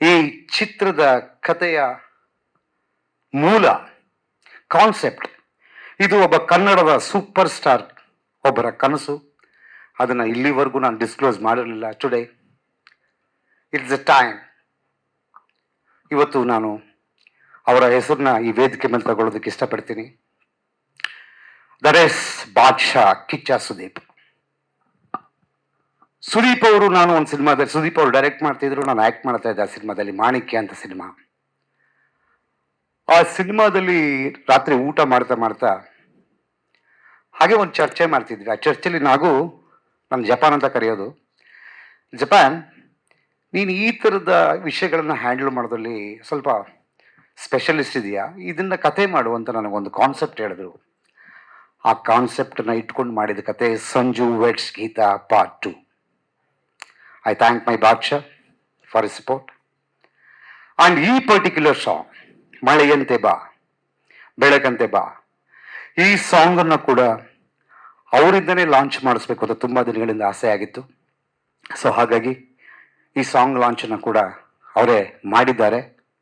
ಈ ಚಿತ್ರದ ಕಥೆಯ ಮೂಲ ಕಾನ್ಸೆಪ್ಟ್ ಇದು ಒಬ್ಬ ಕನ್ನಡದ ಸೂಪರ್ ಸ್ಟಾರ್ ಒಬ್ಬರ ಕನಸು. ಅದನ್ನು ಇಲ್ಲಿವರೆಗೂ ನಾನು ಡಿಸ್ಕ್ಲೋಸ್ ಮಾಡಿರಲಿಲ್ಲ. Today it's a time. ಇವತ್ತು ನಾನು ಅವರ ಹೆಸರನ್ನ ಈ ವೇದಿಕೆ ಮೇಲೆ ತಗೊಳ್ಳೋದಕ್ಕೆ ಇಷ್ಟಪಡ್ತೀನಿ. That is Badshah Kichcha Sudeep. ಸುದೀಪ್ ಅವರು, ನಾನು ಒಂದು ಸಿನಿಮಾದಲ್ಲಿ ಸುದೀಪ್ ಅವರು ಡೈರೆಕ್ಟ್ ಮಾಡ್ತಿದ್ರು, ನಾನು ಆ್ಯಕ್ಟ್ ಮಾಡ್ತಾ ಇದ್ದೆ ಆ ಸಿನಿಮಾದಲ್ಲಿ, ಮಾಣಿಕ್ಯ ಅಂತ ಸಿನಿಮಾ. ಆ ಸಿನಿಮಾದಲ್ಲಿ ರಾತ್ರಿ ಊಟ ಮಾಡ್ತಾ ಮಾಡ್ತಾ ಹಾಗೆ ಒಂದು ಚರ್ಚೆ ಮಾಡ್ತಿದ್ವಿ. ಆ ಚರ್ಚೆಯಲ್ಲಿ ನನ್ನ ಜಪಾನ್ ಅಂತ ಕರೆಯೋದು, ಜಪಾನ್ ನೀನು ಈ ಥರದ ವಿಷಯಗಳನ್ನು ಹ್ಯಾಂಡಲ್ ಮಾಡೋದ್ರಲ್ಲಿ ಸ್ವಲ್ಪ ಸ್ಪೆಷಲಿಸ್ಟ್ ಇದೆಯಾ, ಇದನ್ನು ಕತೆ ಮಾಡು ಅಂತ ನನಗೊಂದು ಕಾನ್ಸೆಪ್ಟ್ ಹೇಳಿದ್ರು. ಆ ಕಾನ್ಸೆಪ್ಟನ್ನು ಇಟ್ಕೊಂಡು ಮಾಡಿದ ಕತೆ Sanju weds Geetha part 2. I thank my Badsha for his support. And ಈ ಪರ್ಟಿಕ್ಯುಲರ್ ಸಾಂಗ್ ಮಳೆಯಂತೆ ಬಾ ಬೆಳಕಂತೆ ಬಾ, ಈ ಸಾಂಗನ್ನು ಕೂಡ ಅವರಿಂದನೇ ಲಾಂಚ್ ಮಾಡಿಸ್ಬೇಕು ಅಂತ ತುಂಬ ದಿನಗಳಿಂದ ಆಸೆ ಆಗಿತ್ತು. ಸೊ ಹಾಗಾಗಿ ಈ ಸಾಂಗ್ ಲಾಂಚನ್ನು ಕೂಡ ಅವರೇ ಮಾಡಿದ್ದಾರೆ.